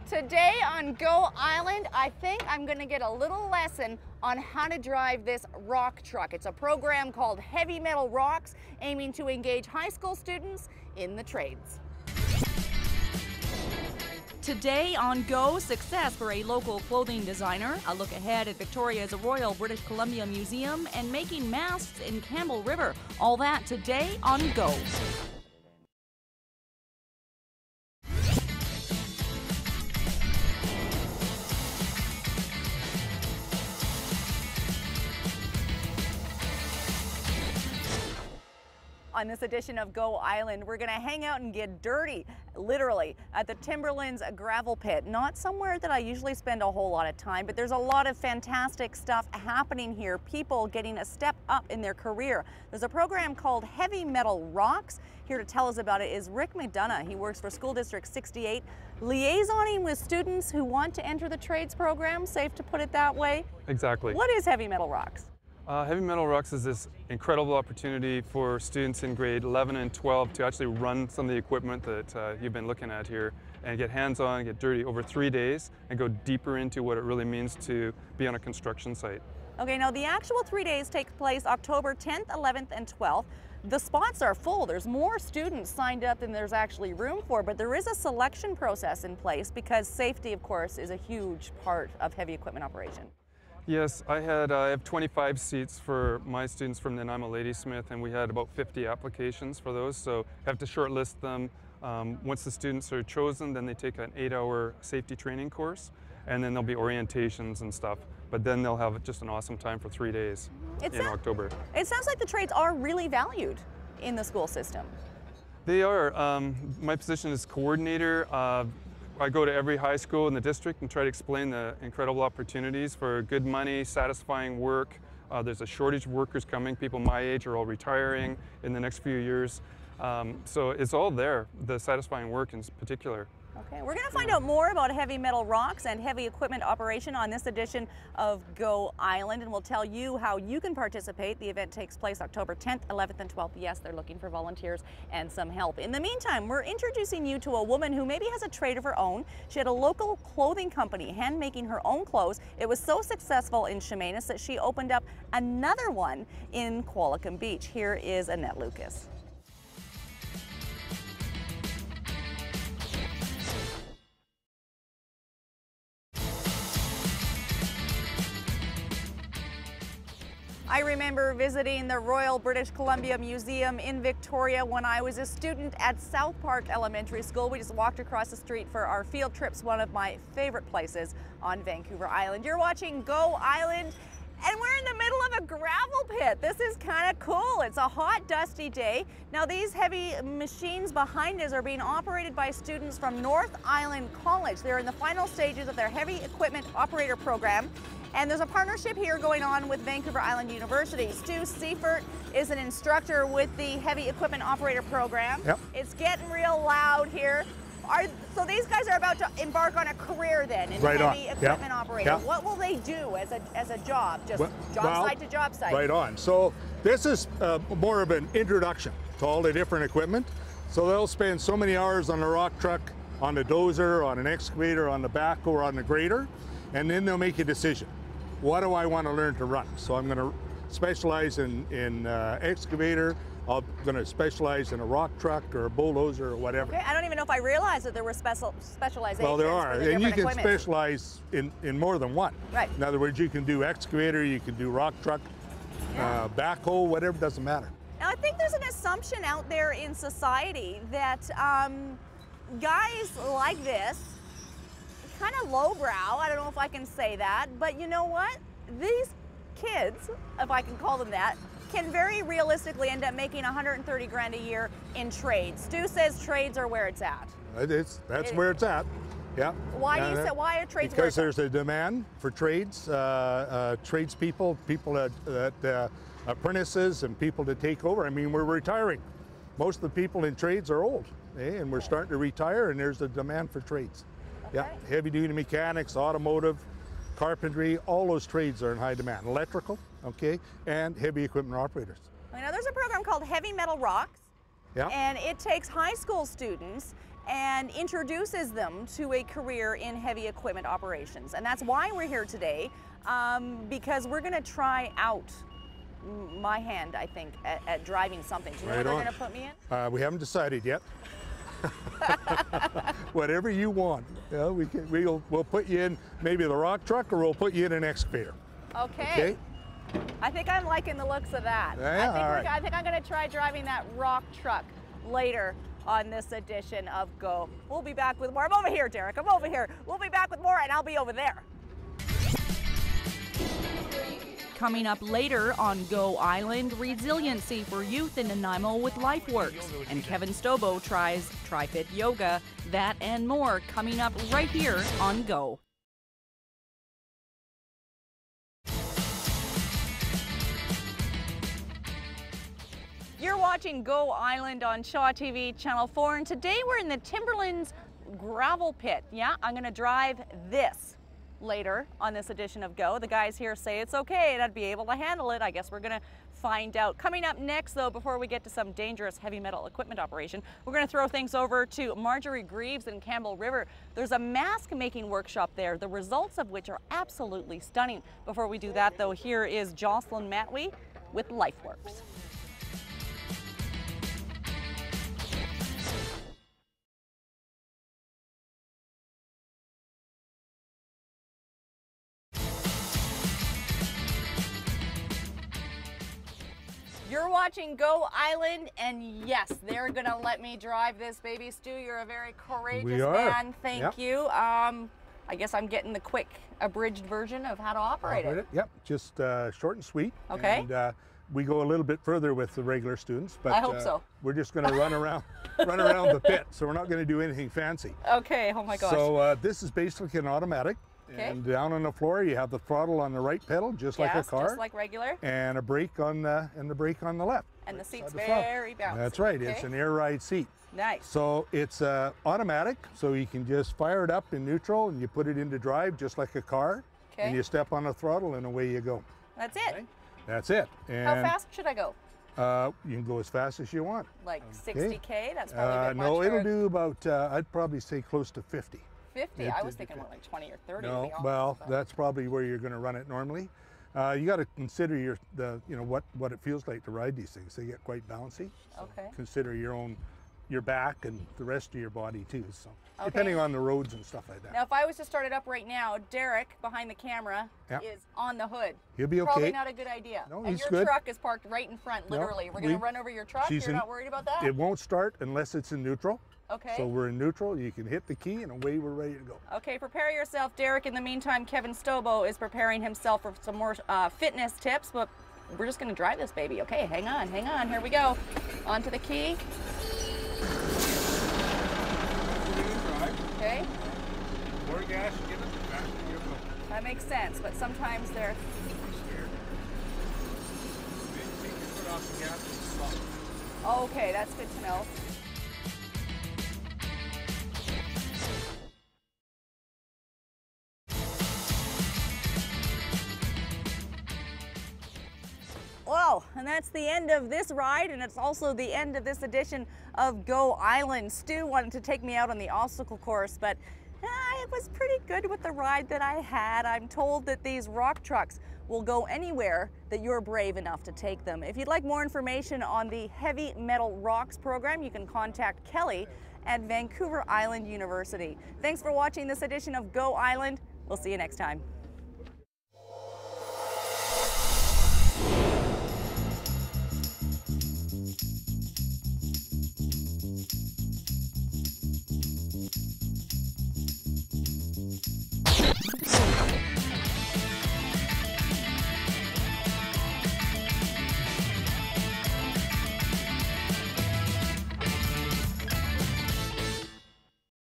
Today on Go Island, I think I'm going to get a little lesson on how to drive this rock truck. It's a program called Heavy Metal Rocks, aiming to engage high school students in the trades. Today on Go, success for a local clothing designer, a look ahead at Victoria's Royal British Columbia Museum, and making masks in Campbell River. All that today on Go. On this edition of Go Island, we're going to hang out and get dirty, literally, at the Timberlands gravel pit. Not somewhere that I usually spend a whole lot of time, but there's a lot of fantastic stuff happening here, people getting a step up in their career. There's a program called Heavy Metal Rocks. Here to tell us about it is Rick McDonough. He works for School District 68, liaisoning with students who want to enter the trades program, safe to put it that way. Exactly. What is Heavy Metal Rocks? Heavy Metal Rocks is this incredible opportunity for students in grade 11 and 12 to actually run some of the equipment that you've been looking at here and get hands-on, get dirty over 3 days and go deeper into what it really means to be on a construction site. Okay, now the actual 3 days take place October 10th, 11th, and 12th. The spots are full. There's more students signed up than there's actually room for, but there is a selection process in place because safety, of course, is a huge part of heavy equipment operation. Yes, I have 25 seats for my students from Nanaimo Ladysmith, and we had about 50 applications for those, so I have to shortlist them. Once the students are chosen, then they take an 8-hour safety training course, and then there'll be orientations and stuff, but then they'll have just an awesome time for 3 days in October. It sounds like the trades are really valued in the school system. They are. My position is coordinator. I go to every high school in the district and try to explain the incredible opportunities for good money, satisfying work. There's a shortage of workers coming. People my age are all retiring in the next few years. So it's all there, the satisfying work in particular. Okay, we're going to find out more about Heavy Metal Rocks and heavy equipment operation on this edition of Go Island, and we'll tell you how you can participate. The event takes place October 10th, 11th, and 12th. Yes, they're looking for volunteers and some help. In the meantime, we're introducing you to a woman who maybe has a trade of her own. She had a local clothing company hand making her own clothes. It was so successful in Chemainus that she opened up another one in Qualicum Beach. Here is Annette Lucas. I remember visiting the Royal British Columbia Museum in Victoria when I was a student at South Park Elementary School. We just walked across the street for our field trips, one of my favorite places on Vancouver Island. You're watching Go Island, and we're in the middle of a gravel pit. This is kind of cool. It's a hot, dusty day. Now, these heavy machines behind us are being operated by students from North Island College. They're in the final stages of their heavy equipment operator program. And there's a partnership here going on with Vancouver Island University. Stu Seifert is an instructor with the Heavy Equipment Operator Program. Yep. It's getting real loud here. So these guys are about to embark on a career then in heavy equipment operator. Yep. What will they do as a job? Just job site to job site? Right on. So this is more of an introduction to all the different equipment. So they'll spend so many hours on the rock truck, on the dozer, on an excavator, on the backhoe, or on the grader, and then they'll make a decision. What do I want to learn to run? So I'm going to specialize in excavator. I'm going to specialize in a rock truck or a bulldozer or whatever. Okay, I don't even know if I realized that there were specializations. Well, there are, and you can equipment. Specialize in more than one. Right. In other words, you can do excavator, you can do rock truck, backhoe, whatever, doesn't matter. Now, I think there's an assumption out there in society that guys like this, kind of lowbrow, I don't know if I can say that, but you know what? These kids, if I can call them that, can very realistically end up making 130 grand a year in trades. Stu says trades are where it's at. That's where it's at. Yeah. Why do you say, why are trades because there's a demand for trades, tradespeople, people that apprentices and people to take over. I mean, we're retiring. Most of the people in trades are old, and we're starting to retire, and there's a demand for trades. Okay. Yeah, heavy duty mechanics, automotive, carpentry, all those trades are in high demand. Electrical, okay, and heavy equipment operators. Now there's a program called Heavy Metal Rocks, yeah. And it takes high school students and introduces them to a career in heavy equipment operations. And that's why we're here today, because we're going to try out my hand, I think, at driving something. Do you know what they're going to put me in? We haven't decided yet. Whatever you want. Yeah, we'll put you in maybe the rock truck, or we'll put you in an excavator. Okay. I think I'm liking the looks of that. Yeah, I think I'm going to try driving that rock truck later on this edition of Go. We'll be back with more. I'm over here, Derek. I'm over here. We'll be back with more, and I'll be over there. Coming up later on Go Island, resiliency for youth in Nanaimo with LifeWorks. And Kevin Stobo tries Tri-Fit Yoga. That and more coming up right here on Go. You're watching Go Island on Shaw TV Channel 4, and today we're in the Timberlands gravel pit. Yeah, I'm going to drive this later on this edition of Go. The guys here say it's okay and I'd be able to handle it. I guess we're going to find out. Coming up next, though, before we get to some dangerous heavy metal equipment operation, we're going to throw things over to Marjorie Greaves in Campbell River. There's a mask making workshop there, the results of which are absolutely stunning. Before we do that, though, here is Jocelyn Matwee with LifeWorks. You're watching Go Island, and yes, they're gonna let me drive this baby. Stu, you're a very courageous man. Thank you. I guess I'm getting the quick, abridged version of how to operate it. Yep, just short and sweet. Okay. And we go a little bit further with the regular students, but I hope so. We're just going to run around the pit, so we're not going to do anything fancy. Okay. Oh my gosh. So this is basically an automatic. Okay. And down on the floor, you have the throttle on the right pedal, just like a car. Just like regular. And a brake on the brake on the left. And the seat's very bouncy. That's right. Okay. It's an air ride seat. Nice. So it's automatic, so you can just fire it up in neutral and you put it into drive just like a car. Okay. And you step on the throttle and away you go. That's it. Okay. That's it. And how fast should I go? You can go as fast as you want. Like 60K? That's probably a bit much. No, it'll do about, I'd probably say close to 50. 50? I was thinking more like 20 or 30. No, to be honest, well, but that's probably where you're going to run it normally. You got to consider what it feels like to ride these things. They get quite bouncy. Okay. Consider your back and the rest of your body too. So Okay. depending on the roads and stuff like that. Now, if I was to start it up right now, Derek behind the camera is on the hood. He'll be okay. Probably not a good idea. No, and he's your good. truck is parked right in front, literally. We're going to run over your truck. You're not worried about that? It won't start unless it's in neutral. Okay. So we're in neutral. You can hit the key and away we're ready to go. Okay, prepare yourself, Derek. In the meantime, Kevin Stobo is preparing himself for some more fitness tips, but we're just going to drive this baby. Okay, hang on. Here we go. Onto the key. Okay. More gas, give it the back and you'll go. That makes sense, but sometimes they're... Take your foot off the gas and stop. Okay, that's good to know. Well, and that's the end of this ride, and it's also the end of this edition of Go Island. Stu wanted to take me out on the obstacle course, but it was pretty good with the ride that I had. I'm told that these rock trucks will go anywhere that you're brave enough to take them. If you'd like more information on the Heavy Metal Rocks program, you can contact Kelly at Vancouver Island University. Thanks for watching this edition of Go Island. We'll see you next time.